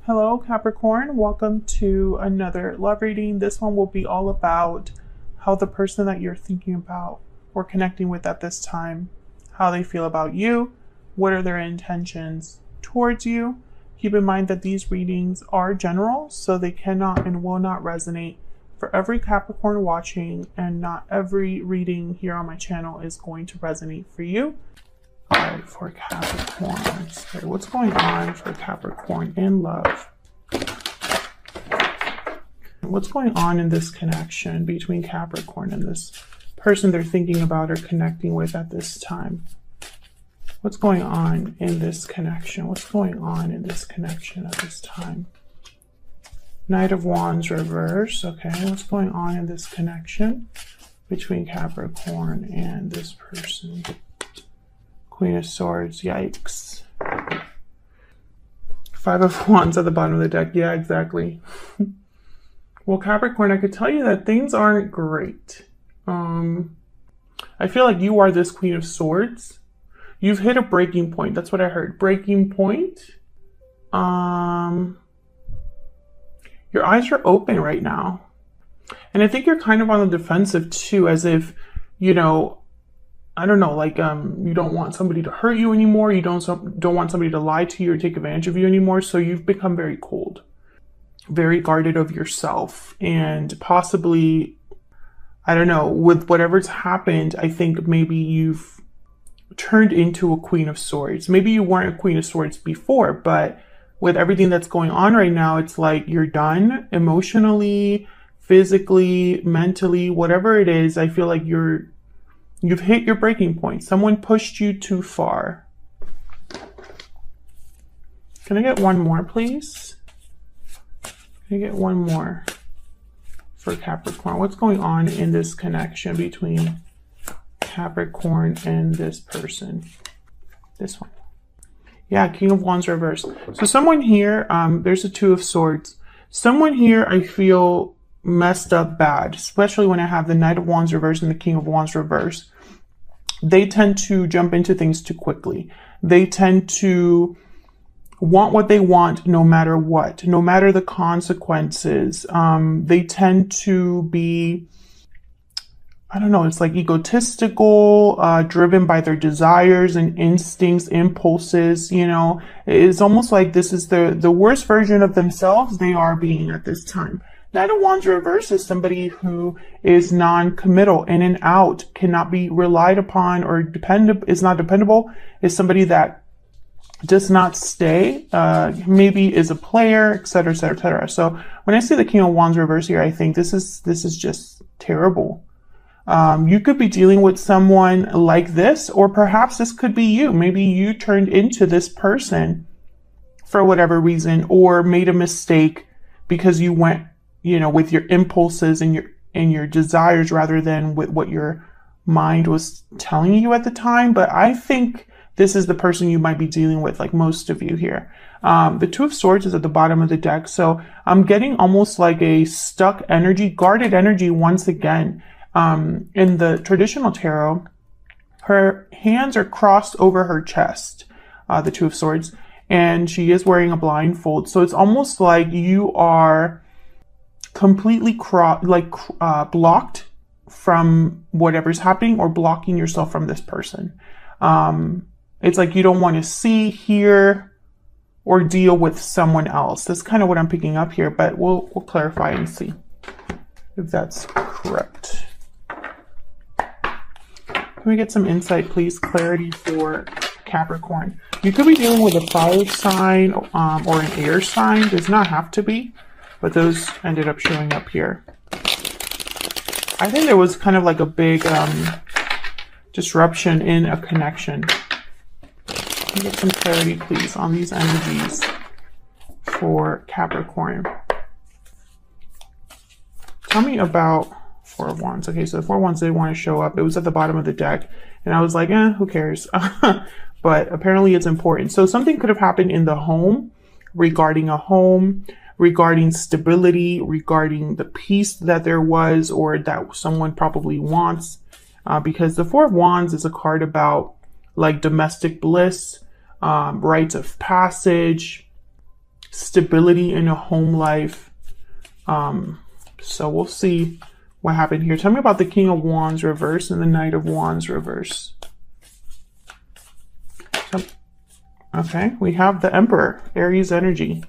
Hello Capricorn, welcome to another love reading. This one will be all about how the person that you're thinking about or connecting with at this time, how they feel about you, what are their intentions towards you. Keep in mind that these readings are general, so they cannot and will not resonate for every Capricorn watching, and not every reading here on my channel is going to resonate for you. All right, for Capricorn, so what's going on for Capricorn in love? What's going on in this connection between Capricorn and this person they're thinking about or connecting with at this time? What's going on in this connection? What's going on in this connection at this time? Knight of Wands reverse. Okay, what's going on in this connection between Capricorn and this person? Queen of Swords, yikes. Five of Wands at the bottom of the deck. Yeah, exactly. Well, Capricorn, I could tell you that things aren't great. I feel like you are this Queen of Swords. You've hit a breaking point. That's what I heard. Breaking point. Your eyes are open right now. And I think you're kind of on the defensive too, as if, you know, I don't know, like you don't want somebody to hurt you anymore. You don't want somebody to lie to you or take advantage of you anymore. So you've become very cold, very guarded of yourself, and possibly, I don't know, with whatever's happened, I think maybe you've turned into a Queen of Swords. Maybe you weren't a Queen of Swords before, but with everything that's going on right now, it's like you're done emotionally, physically, mentally, whatever it is. I feel like you've hit your breaking point. Someone pushed you too far. Can I get one more, please? Can I get one more for Capricorn? What's going on in this connection between Capricorn and this person? This one. Yeah, King of Wands reverse. So someone here, there's a Two of Swords. Someone here I feel messed up bad, especially when I have the Knight of Wands reverse and the King of Wands reverse. They tend to jump into things too quickly. They tend to want what they want no matter what, no matter the consequences. They tend to be, I don't know, it's like egotistical, driven by their desires and instincts, impulses, you know. It's almost like this is the worst version of themselves they are being at this time. Knight of Wands reverse is somebody who is non-committal, in and out, cannot be relied upon, or is not dependable, is somebody that does not stay, maybe is a player, etc., etc., etc. So when I see the King of Wands reverse here, I think this is just terrible. You could be dealing with someone like this, or perhaps this could be you. Maybe you turned into this person for whatever reason, or made a mistake because you went, you know, with your impulses and your desires rather than with what your mind was telling you at the time. But I think this is the person you might be dealing with, like most of you here. The Two of Swords is at the bottom of the deck. So I'm getting almost like a stuck energy, guarded energy once again. In the traditional tarot, her hands are crossed over her chest, the Two of Swords, and she is wearing a blindfold. So it's almost like you are completely blocked from whatever's happening, or blocking yourself from this person. It's like you don't want to see, hear, or deal with someone else. That's kind of what I'm picking up here, but we'll clarify and see if that's correct. Can we get some insight, please? Clarity for Capricorn. You could be dealing with a fire sign or an air sign. Does not have to be, but those ended up showing up here. I think there was kind of like a big disruption in a connection. Can we get some clarity, please, on these energies for Capricorn? Tell me about Four of Wands. Okay, so the Four of Wands didn't want to show up. It was at the bottom of the deck, and I was like, who cares? But apparently it's important. So something could have happened in the home, regarding a home, regarding stability, regarding the peace that there was, or that someone probably wants, because the Four of Wands is a card about like domestic bliss, rites of passage, stability in a home life. So we'll see what happened here. Tell me about the King of Wands reverse and the Knight of Wands reverse. Okay, we have the Emperor, Aries energy.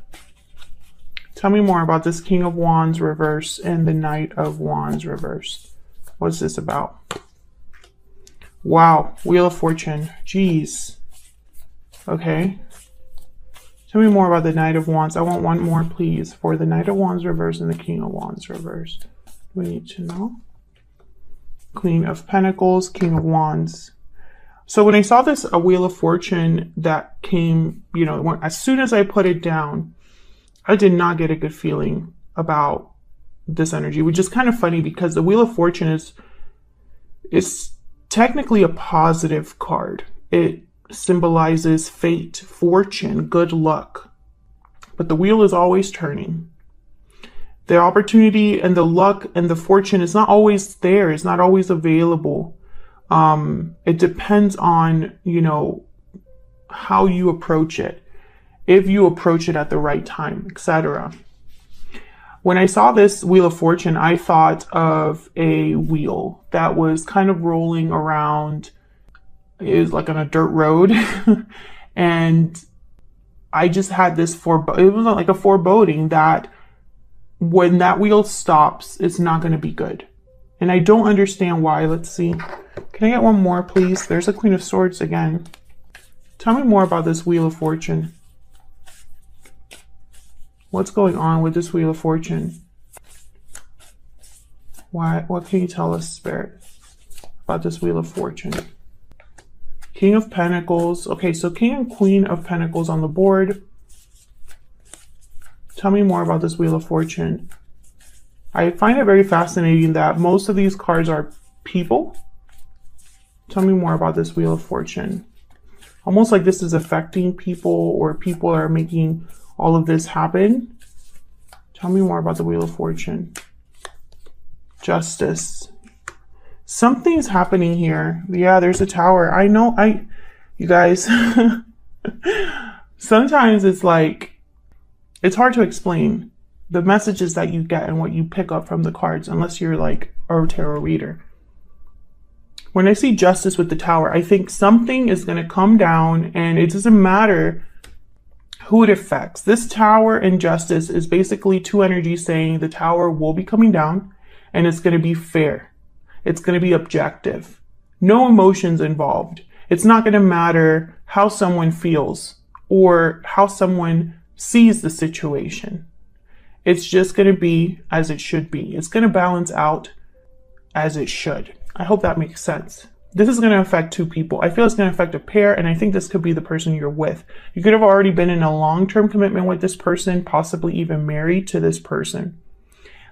Tell me more about this King of Wands reverse and the Knight of Wands reverse. What's this about? Wow, Wheel of Fortune. Jeez. Okay. Tell me more about the Knight of Wands. I want one more, please, for the Knight of Wands reverse and the King of Wands reverse. We need to know. Queen of Pentacles, King of Wands. So when I saw this, a Wheel of Fortune that came, you know, as soon as I put it down, I did not get a good feeling about this energy, which is kind of funny because the Wheel of Fortune is technically a positive card. It symbolizes fate, fortune, good luck. But the wheel is always turning. The opportunity and the luck and the fortune is not always there. It's not always available. It depends on, you know, how you approach it. If you approach it at the right time, etc. When I saw this Wheel of Fortune, I thought of a wheel that was kind of rolling around. It was like on a dirt road. And I just had this it was like a foreboding that when that wheel stops, it's not going to be good. And I don't understand why. Let's see. Can I get one more, please? There's a Queen of Swords again. Tell me more about this Wheel of Fortune. What's going on with this Wheel of Fortune? What can you tell us, Spirit, about this Wheel of Fortune? King of Pentacles. Okay, so King and Queen of Pentacles on the board. Tell me more about this Wheel of Fortune. I find it very fascinating that most of these cards are people. Tell me more about this Wheel of Fortune. Almost like this is affecting people, or people are making all of this happen. Tell me more about the Wheel of Fortune. Justice. Something's happening here. Yeah, there's a tower. I know, you guys, sometimes it's like, it's hard to explain the messages that you get and what you pick up from the cards, unless you're like a tarot reader. When I see Justice with the tower, I think something is going to come down, and it doesn't matter who it affects. This tower and Justice is basically two energies saying the tower will be coming down, and it's going to be fair. It's going to be objective. No emotions involved. It's not going to matter how someone feels or how someone sees the situation. It's just going to be as it should be. It's going to balance out as it should. I hope that makes sense. This is going to affect two people. I feel it's going to affect a pair, and I think this could be the person you're with. You could have already been in a long-term commitment with this person, possibly even married to this person.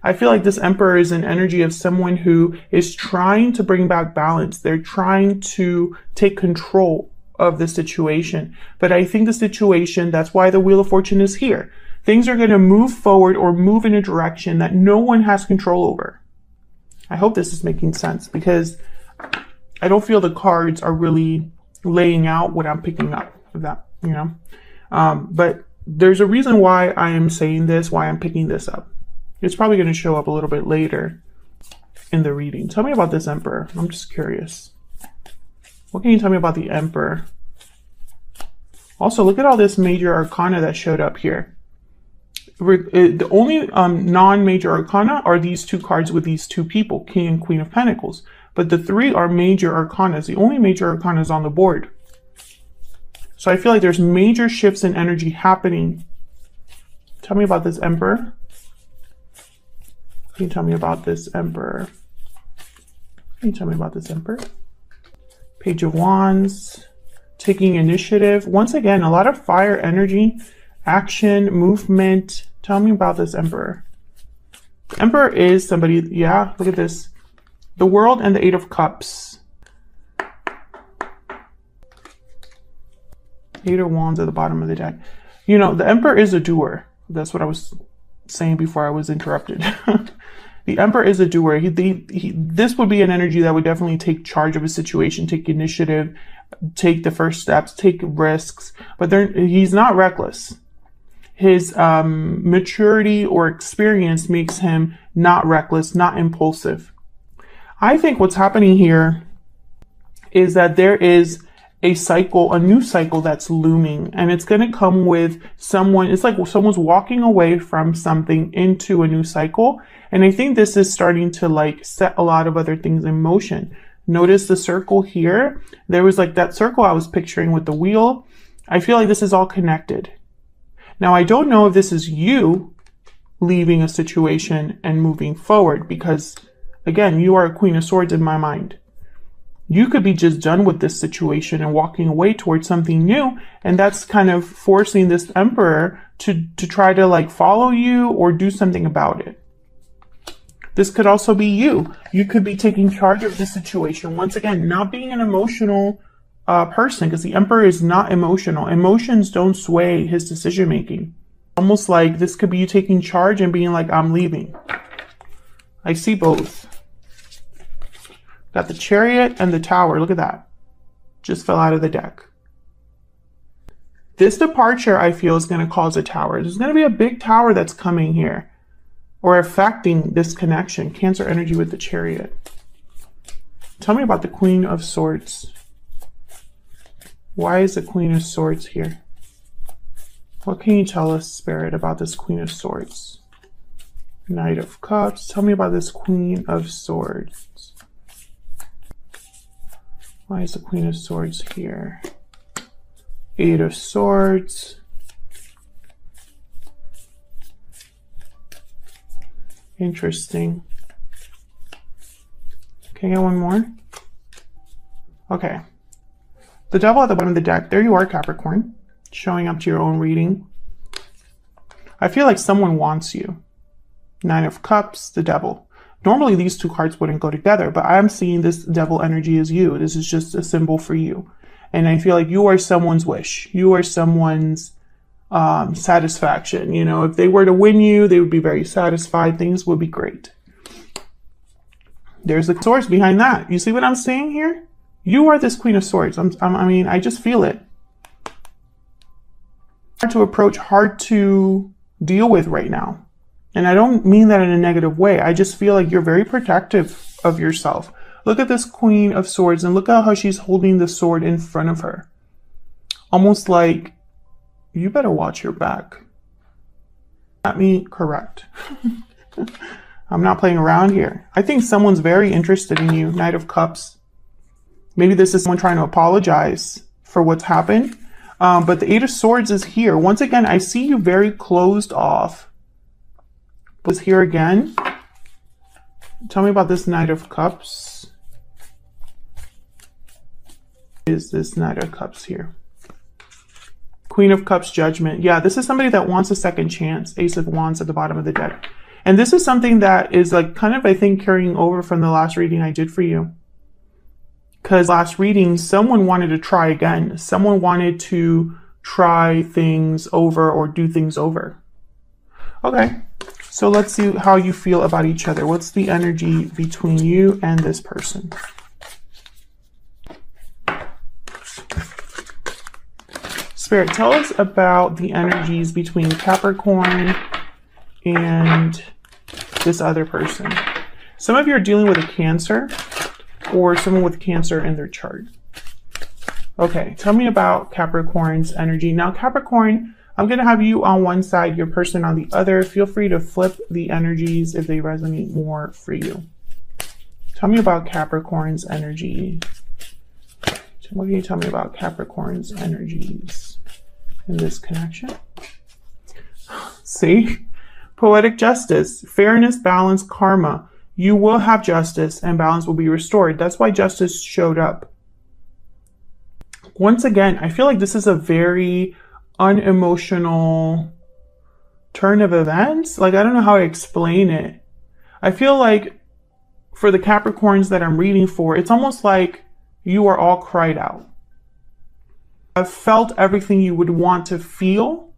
I feel like this Emperor is an energy of someone who is trying to bring back balance. They're trying to take control of the situation. But I think the situation, that's why the Wheel of Fortune is here. Things are going to move forward or move in a direction that no one has control over. I hope this is making sense, because I don't feel the cards are really laying out what I'm picking up of that, you know. But there's a reason why I am saying this, why I'm picking this up. It's probably going to show up a little bit later in the reading. Tell me about this Emperor. I'm just curious. What can you tell me about the Emperor? Also, look at all this major arcana that showed up here. The only non-major arcana are these two cards with these two people, King and Queen of Pentacles. But the three are major arcanas. The only major arcana is on the board. So I feel like there's major shifts in energy happening. Tell me about this Emperor. Can you tell me about this Emperor? Can you tell me about this Emperor? Page of Wands. Taking initiative. Once again, a lot of fire energy, action, movement. Tell me about this Emperor. The Emperor is somebody, yeah, look at this. The World and the Eight of Cups. Eight of Wands at the bottom of the deck. You know, the Emperor is a doer. That's what I was saying before I was interrupted. The Emperor is a doer. This would be an energy that would definitely take charge of a situation, take initiative, take the first steps, take risks. But he's not reckless. his maturity or experience makes him not reckless, not impulsive. I think what's happening here is that there is a cycle, a new cycle that's looming, and it's going to come with someone. It's like someone's walking away from something into a new cycle. And I think this is starting to like set a lot of other things in motion. Notice the circle here. There was like that circle I was picturing with the wheel. I feel like this is all connected. Now, I don't know if this is you leaving a situation and moving forward, because again, you are a Queen of Swords in my mind. You could be just done with this situation and walking away towards something new. And that's kind of forcing this Emperor to try to like follow you or do something about it. This could also be you. You could be taking charge of this situation. Once again, not being an emotional person, because the Emperor is not emotional. Emotions don't sway his decision making. Almost like this could be you taking charge and being like, I'm leaving. I see both. Got the Chariot and the Tower. Look at that. Just fell out of the deck. This departure, I feel, is going to cause a tower. There's going to be a big tower that's coming here or affecting this connection. Cancer energy with the Chariot. Tell me about the Queen of Swords. Why is the Queen of Swords here? What can you tell us, Spirit, about this Queen of Swords? Knight of Cups. Tell me about this Queen of Swords. Why is the Queen of Swords here? Eight of Swords. Interesting. Can I get one more? Okay. The Devil at the bottom of the deck. There you are, Capricorn. Showing up to your own reading. I feel like someone wants you. Nine of Cups, the Devil. Normally these two cards wouldn't go together, but I'm seeing this Devil energy as you. This is just a symbol for you. And I feel like you are someone's wish. You are someone's satisfaction. You know, if they were to win you, they would be very satisfied. Things would be great. There's the source behind that. You see what I'm saying here? You are this Queen of Swords. I mean, I just feel it. Hard to approach, hard to deal with right now. And I don't mean that in a negative way. I just feel like you're very protective of yourself. Look at this Queen of Swords and look at how she's holding the sword in front of her. Almost like, you better watch your back. Not me, correct. I'm not playing around here. I think someone's very interested in you, Knight of Cups. Maybe this is someone trying to apologize for what's happened. But the Eight of Swords is here. Once again, I see you very closed off. Was here again. Tell me about this Knight of Cups. Is this Knight of Cups here? Queen of Cups, Judgment. Yeah, this is somebody that wants a second chance. Ace of Wands at the bottom of the deck. And this is something that is like kind of, I think, carrying over from the last reading I did for you. Because last reading, someone wanted to try again. Someone wanted to try things over or do things over. Okay. So let's see how you feel about each other. What's the energy between you and this person? Spirit, tell us about the energies between Capricorn and this other person. Some of you are dealing with a Cancer or someone with Cancer in their chart. Okay, tell me about Capricorn's energy. Now, Capricorn, I'm going to have you on one side, your person on the other. Feel free to flip the energies if they resonate more for you. Tell me about Capricorn's energy. What can you tell me about Capricorn's energies in this connection? See? Poetic justice, fairness, balance, karma. You will have justice and balance will be restored. That's why justice showed up. Once again, I feel like this is a very unemotional turn of events. Like, I don't know how to explain it. I feel like for the Capricorns that I'm reading for, it's almost like you are all cried out. I've felt everything you would want to feel.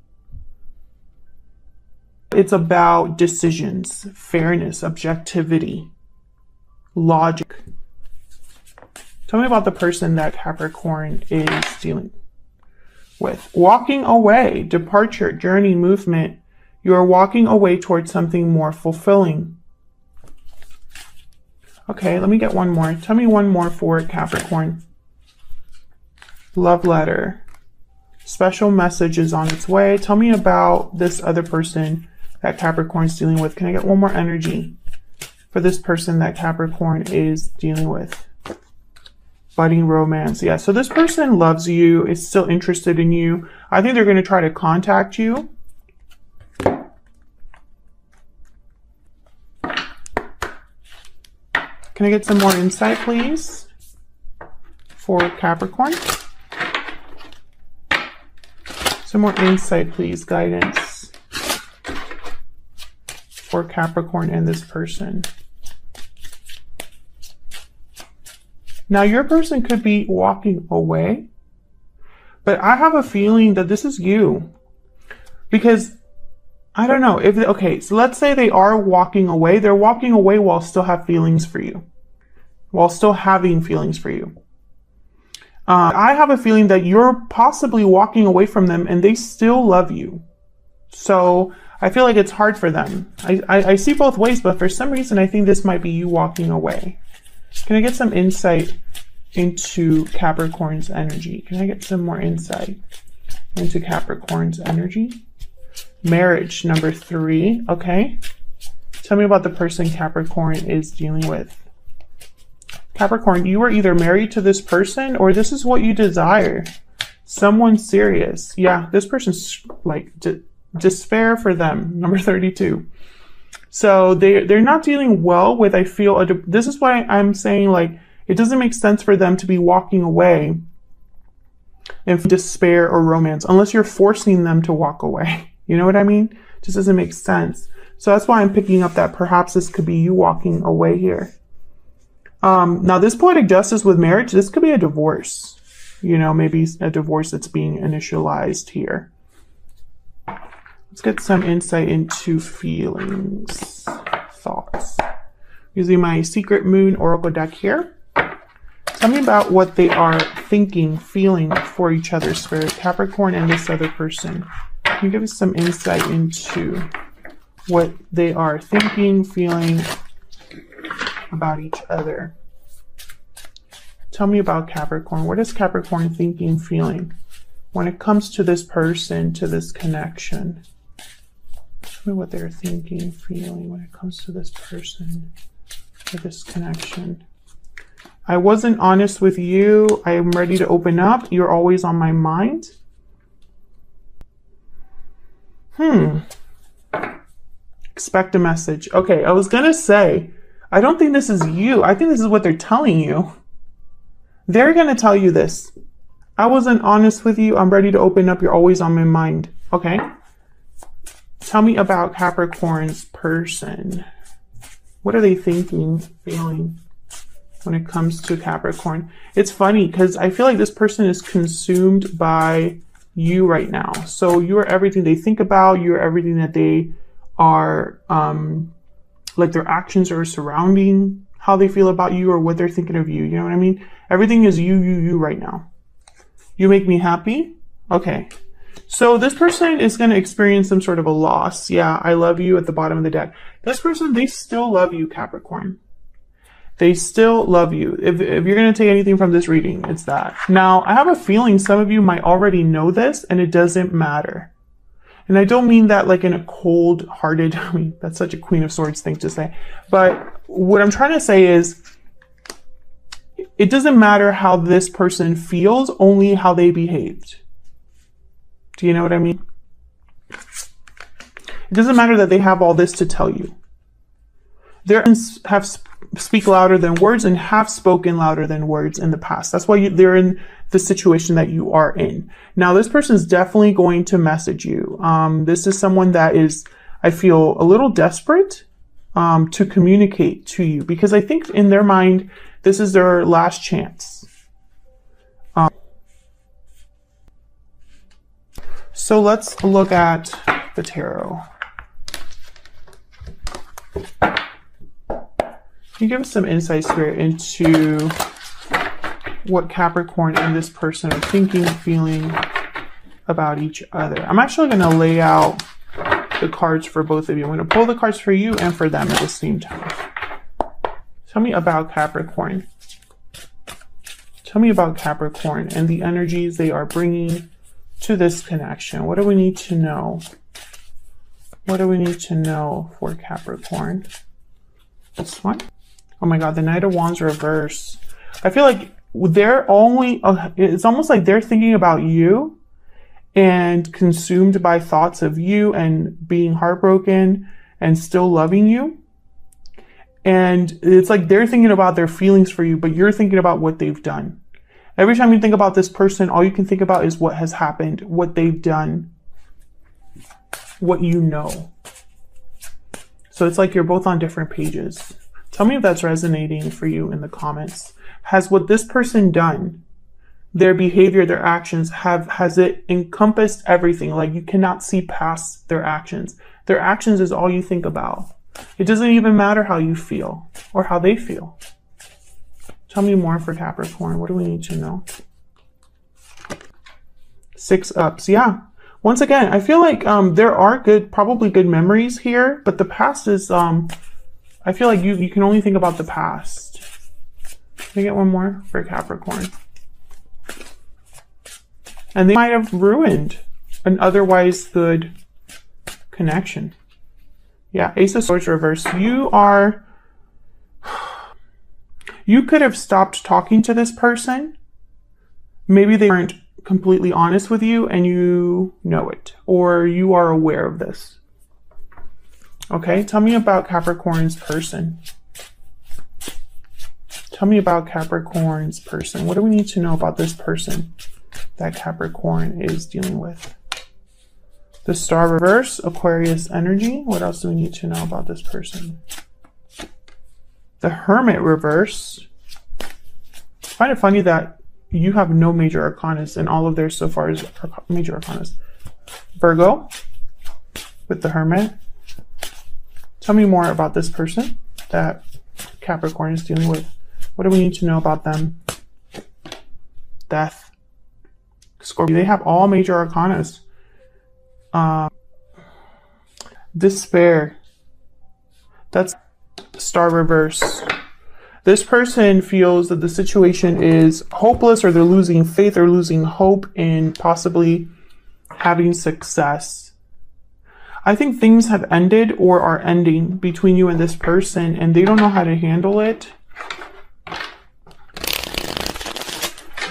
It's about decisions, fairness, objectivity, logic. Tell me about the person that Capricorn is dealing. with. Walking away, departure, journey, movement. You are walking away towards something more fulfilling. Okay, let me get one more. Tell me one more for Capricorn. Love letter. Special message is on its way. Tell me about this other person that Capricorn's dealing with. Can I get one more energy for this person that Capricorn is dealing with? Budding romance. Yeah, so this person loves you, is still interested in you. I think they're going to try to contact you. Can I get some more insight, please, for Capricorn? Some more insight, please, guidance for Capricorn and this person. Now, your person could be walking away, but I have a feeling that this is you. Because, I don't know, if okay, so let's say they are walking away. They're walking away while still have feelings for you. While still having feelings for you. I have a feeling that you're possibly walking away from them and they still love you. So, I feel like it's hard for them. I see both ways, but for some reason, I think this might be you walking away. Can I get some insight into Capricorn's energy? Can I get some more insight into Capricorn's energy? Marriage, number 3. Okay. Tell me about the person Capricorn is dealing with. Capricorn, you are either married to this person or this is what you desire. Someone serious. Yeah, this person's like despair for them. Number 32. So they're not dealing well with, I feel, this is why I'm saying, like, it doesn't make sense for them to be walking away in despair or romance unless you're forcing them to walk away. You know what I mean? It just doesn't make sense. So that's why I'm picking up that perhaps this could be you walking away here. Now, this poetic justice with marriage, this could be a divorce. You know, maybe a divorce that's being initialized here. Let's get some insight into feelings, thoughts. Using my Secret Moon Oracle deck here. Tell me about what they are thinking, feeling for each other, Spirit. Capricorn and this other person. Can you give us some insight into what they are thinking, feeling about each other? Tell me about Capricorn. What is Capricorn thinking, feeling when it comes to this person, to this connection? Tell me what they're thinking, feeling when it comes to this person, to this connection. I wasn't honest with you. I am ready to open up. You're always on my mind. Expect a message. Okay, I was going to say, I don't think this is you. I think this is what they're telling you. They're going to tell you this. I wasn't honest with you. I'm ready to open up. You're always on my mind. Okay. Tell me about Capricorn's person. What are they thinking, feeling when it comes to Capricorn? It's funny because I feel like this person is consumed by you right now. So you are everything they think about. You're everything that they are, like their actions are surrounding how they feel about you or what they're thinking of you. You know what I mean? Everything is you right now. You make me happy. Okay. So this person is going to experience some sort of a loss. Yeah, I love you at the bottom of the deck. This person, they still love you, Capricorn. They still love you. If you're going to take anything from this reading, it's that. Now, I have a feeling some of you might already know this and it doesn't matter. And I don't mean that like in a cold-hearted, I mean, that's such a Queen of Swords thing to say. But what I'm trying to say is, it doesn't matter how this person feels, only how they behaved. Do you know what I mean? It doesn't matter that they have all this to tell you. They have speak louder than words and have spoken louder than words in the past. That's why they're in the situation that you are in. Now, this person is definitely going to message you. This is someone that is, I feel, a little desperate to communicate to you because I think in their mind, this is their last chance. So let's look at the tarot. Can you give us some insight, Spirit, into what Capricorn and this person are thinking, feeling about each other. I'm actually going to lay out the cards for both of you. I'm going to pull the cards for you and for them at the same time. Tell me about Capricorn. Tell me about Capricorn and the energies they are bringing to this connection. What do we need to know? What do we need to know for Capricorn? This one. Oh my God, the Knight of Wands reverse. I feel like they're only, it's almost like they're thinking about you and consumed by thoughts of you and being heartbroken and still loving you. And it's like they're thinking about their feelings for you, but you're thinking about what they've done. Every time you think about this person, all you can think about is what has happened, what they've done, what you know. So it's like you're both on different pages. Tell me if that's resonating for you in the comments. Has what this person done, their behavior, their actions, has it encompassed everything? Like you cannot see past their actions. Their actions is all you think about. It doesn't even matter how you feel or how they feel. Tell me more for Capricorn. What do we need to know? 6 ups. Yeah. Once again, I feel like there are probably good memories here, but the past is, I feel like you can only think about the past. Can I get one more for Capricorn? And they might have ruined an otherwise good connection. Yeah, Ace of Swords reverse. You could have stopped talking to this person. Maybe they weren't completely honest with you and you know it, or you are aware of this. Okay, tell me about Capricorn's person. Tell me about Capricorn's person. What do we need to know about this person that Capricorn is dealing with? The Star reverse, Aquarius energy. What else do we need to know about this person? The Hermit reverse. I find it funny that you have no major arcanas and all of theirs so far is major arcanas. Virgo with the Hermit. Tell me more about this person that Capricorn is dealing with. What do we need to know about them? Death. Scorpio. They have all major arcanas. Despair. That's Star reverse. This person feels that the situation is hopeless, or they're losing faith or losing hope in possibly having success. I think things have ended or are ending between you and this person, and they don't know how to handle it.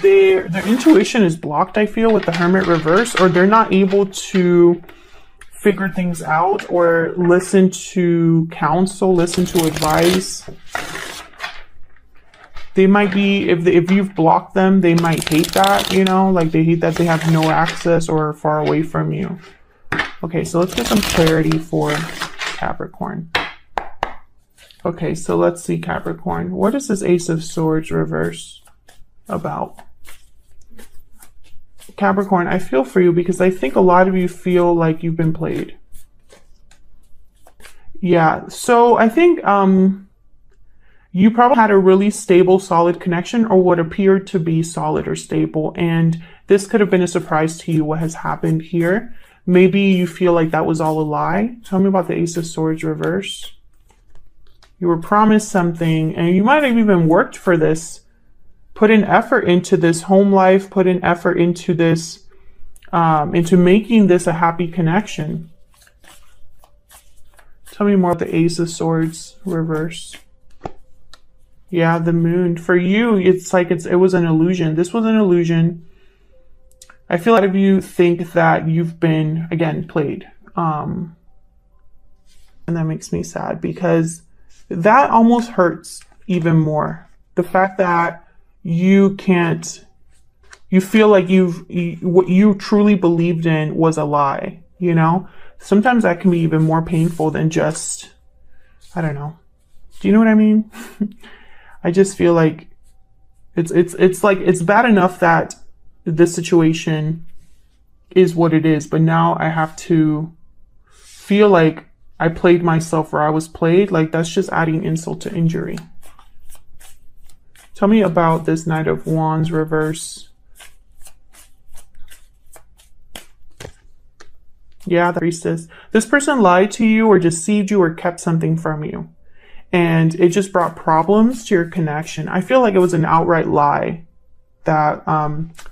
Their intuition is blocked, I feel, with the Hermit reverse, or they're not able to figure things out or listen to counsel, listen to advice. They might be, if you've blocked them, they might hate that, you know, like they hate that they have no access or are far away from you. Okay, so let's get some clarity for Capricorn. Okay, so let's see Capricorn. What is this Ace of Swords reverse about? Capricorn, I feel for you because I think a lot of you feel like you've been played. Yeah, so I think you probably had a really stable, solid connection, or what appeared to be solid or stable, and this could have been a surprise to you what has happened here. Maybe you feel like that was all a lie. Tell me about the Ace of Swords reverse. You were promised something, and you might have even worked for this. Put in effort into this home life, put in effort into this, into making this a happy connection. Tell me more about the Ace of Swords reverse. Yeah, the Moon. For you, it's like it was an illusion. This was an illusion. I feel a lot of you think that you've been, again, played. And that makes me sad because that almost hurts even more. The fact that you feel like what you truly believed in was a lie, you know? Sometimes that can be even more painful than just, I don't know. Do you know what I mean? I just feel like it's like, it's bad enough that this situation is what it is, but now I have to feel like I played myself or I was played. Like that's just adding insult to injury. Tell me about this Knight of Wands reverse. Yeah, the Priestess. This person lied to you or deceived you or kept something from you. And it just brought problems to your connection. I feel like it was an outright lie that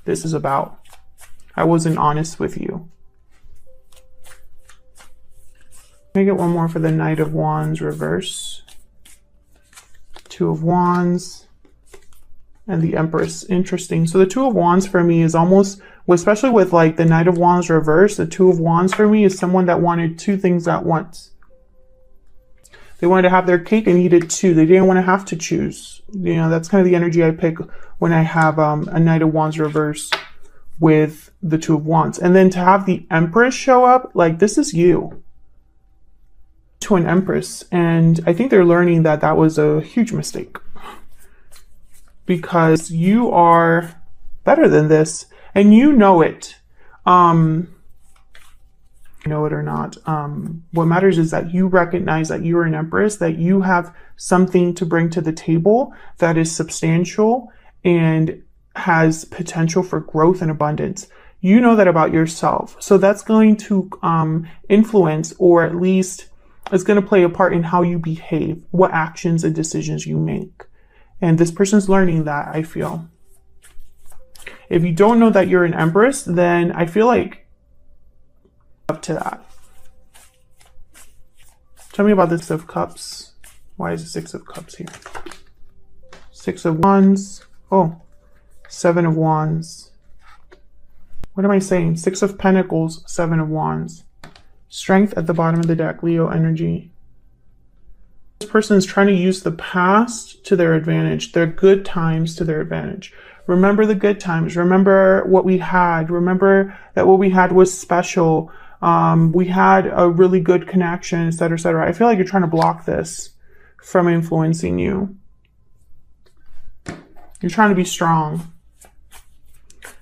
this is about. I wasn't honest with you. Let me get one more for the Knight of Wands reverse. Two of Wands. And the Empress. Interesting. So the Two of Wands for me is almost, especially with like the Knight of Wands reverse, the Two of Wands for me is someone that wanted two things at once. They wanted to have their cake and eat it too. They didn't want to have to choose. You know, that's kind of the energy I pick when I have a Knight of Wands reverse with the Two of Wands. And then to have the Empress show up, like this is you. To an Empress. And I think they're learning that that was a huge mistake. Because you are better than this. And you know it. Know it or not. What matters is that you recognize that you are an Empress, that you have something to bring to the table that is substantial and has potential for growth and abundance. You know that about yourself. So that's going to influence, or at least it's going to play a part in how you behave, what actions and decisions you make. And this person's learning that, I feel. If you don't know that you're an Empress, then I feel like up to that. Tell me about the Six of Cups. Why is the Six of Cups here? Six of Wands. Oh, Seven of Wands. What am I saying? Six of Pentacles, Seven of Wands. Strength at the bottom of the deck, Leo energy. This person is trying to use the past to their advantage, their good times to their advantage. Remember the good times. Remember what we had. Remember that what we had was special. We had a really good connection, etc., etc. I feel like you're trying to block this from influencing you. You're trying to be strong.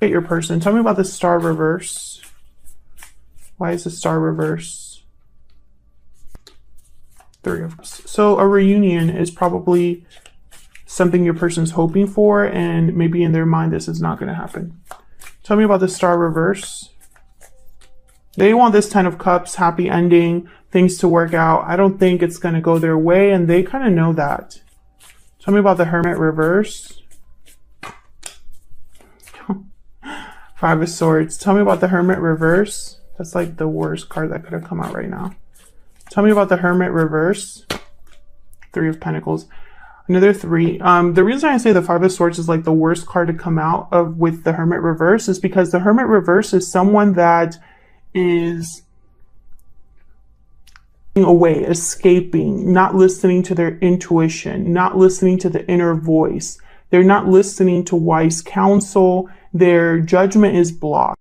Get your person. Tell me about the Star reverse. Why is the Star reverse? Three of Cups. So a reunion is probably something your person's hoping for, and maybe in their mind this is not going to happen. Tell me about the Star reverse. They want this Ten of Cups, happy ending, things to work out. I don't think it's going to go their way, and they kind of know that. Tell me about the Hermit reverse. Five of Swords. Tell me about the Hermit reverse. That's like the worst card that could have come out right now. Tell me about the Hermit reverse. Three of Pentacles. Another three. The reason I say the Five of Swords is like the worst card to come out of with the Hermit reverse is because the Hermit reverse is someone that is away, escaping, not listening to their intuition, not listening to the inner voice. They're not listening to wise counsel. Their judgment is blocked.